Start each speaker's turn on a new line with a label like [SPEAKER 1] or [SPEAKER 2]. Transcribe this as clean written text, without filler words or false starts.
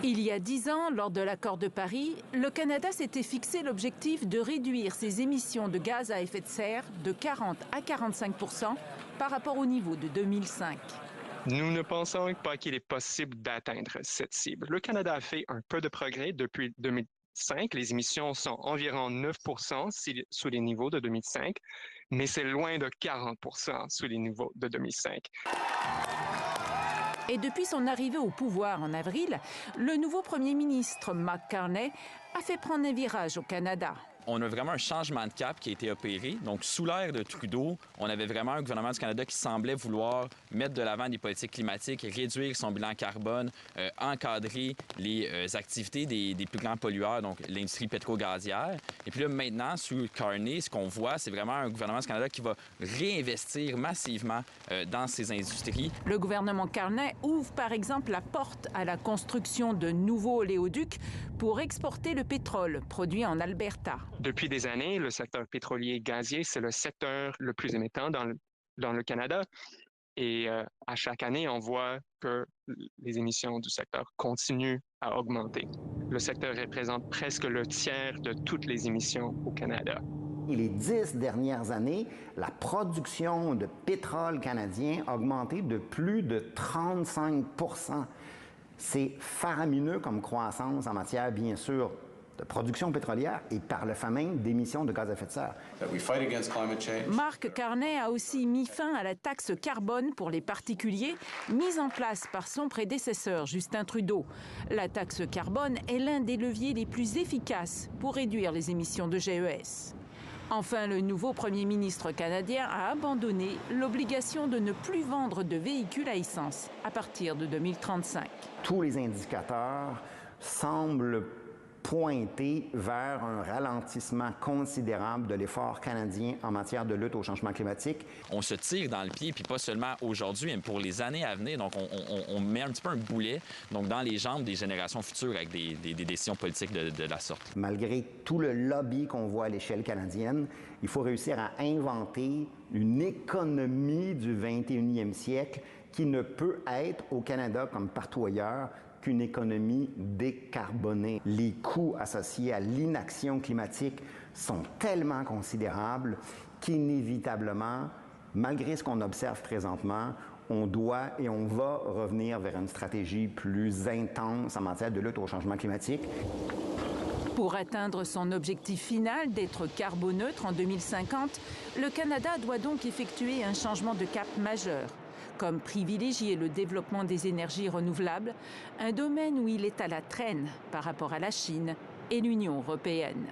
[SPEAKER 1] Il y a 10 ans, lors de l'accord de Paris, le Canada s'était fixé l'objectif de réduire ses émissions de gaz à effet de serre de 40 à 45 % par rapport au niveau de 2005.
[SPEAKER 2] Nous ne pensons pas qu'il est possible d'atteindre cette cible. Le Canada a fait un peu de progrès depuis 2005. Les émissions sont environ 9 % sous les niveaux de 2005, mais c'est loin de 40 % sous les niveaux de 2005.
[SPEAKER 1] Et depuis son arrivée au pouvoir en avril, le nouveau premier ministre Mark Carney a fait prendre un virage au Canada.
[SPEAKER 3] On a vraiment un changement de cap qui a été opéré. Donc, sous l'ère de Trudeau, on avait vraiment un gouvernement du Canada qui semblait vouloir mettre de l'avant des politiques climatiques, réduire son bilan carbone, encadrer les activités des plus grands pollueurs, donc l'industrie pétro-gazière. Et puis là, maintenant, sous Carney, ce qu'on voit, c'est vraiment un gouvernement du Canada qui va réinvestir massivement dans ces industries.
[SPEAKER 1] Le gouvernement Carney ouvre, par exemple, la porte à la construction de nouveaux oléoducs pour exporter le pétrole produit en Alberta.
[SPEAKER 2] Depuis des années, le secteur pétrolier gazier, c'est le secteur le plus émettant dans le Canada. Et à chaque année, on voit que les émissions du secteur continuent à augmenter. Le secteur représente presque le tiers de toutes les émissions au Canada.
[SPEAKER 4] Et les 10 dernières années, la production de pétrole canadien a augmenté de plus de 35 %. C'est faramineux comme croissance en matière, bien sûr, de production pétrolière et par le fait même d'émissions de gaz à effet de serre.
[SPEAKER 1] Mark Carney a aussi mis fin à la taxe carbone pour les particuliers, mise en place par son prédécesseur Justin Trudeau. La taxe carbone est l'un des leviers les plus efficaces pour réduire les émissions de GES. Enfin, le nouveau premier ministre canadien a abandonné l'obligation de ne plus vendre de véhicules à essence à partir de 2035.
[SPEAKER 4] Tous les indicateurs semblent pointer vers un ralentissement considérable de l'effort canadien en matière de lutte au changement climatique.
[SPEAKER 3] On se tire dans le pied, puis pas seulement aujourd'hui, mais pour les années à venir. Donc, on met un petit peu un boulet dans les jambes des générations futures avec des décisions politiques de la sorte.
[SPEAKER 4] Malgré tout le lobby qu'on voit à l'échelle canadienne, il faut réussir à inventer une économie du 21e siècle qui ne peut être au Canada comme partout ailleurs qu'une économie décarbonée. Les coûts associés à l'inaction climatique sont tellement considérables qu'inévitablement, malgré ce qu'on observe présentement, on doit et on va revenir vers une stratégie plus intense en matière de lutte au changement climatique.
[SPEAKER 1] Pour atteindre son objectif final d'être carboneutre en 2050, le Canada doit donc effectuer un changement de cap majeur, comme privilégier le développement des énergies renouvelables, un domaine où il est à la traîne par rapport à la Chine et l'Union européenne.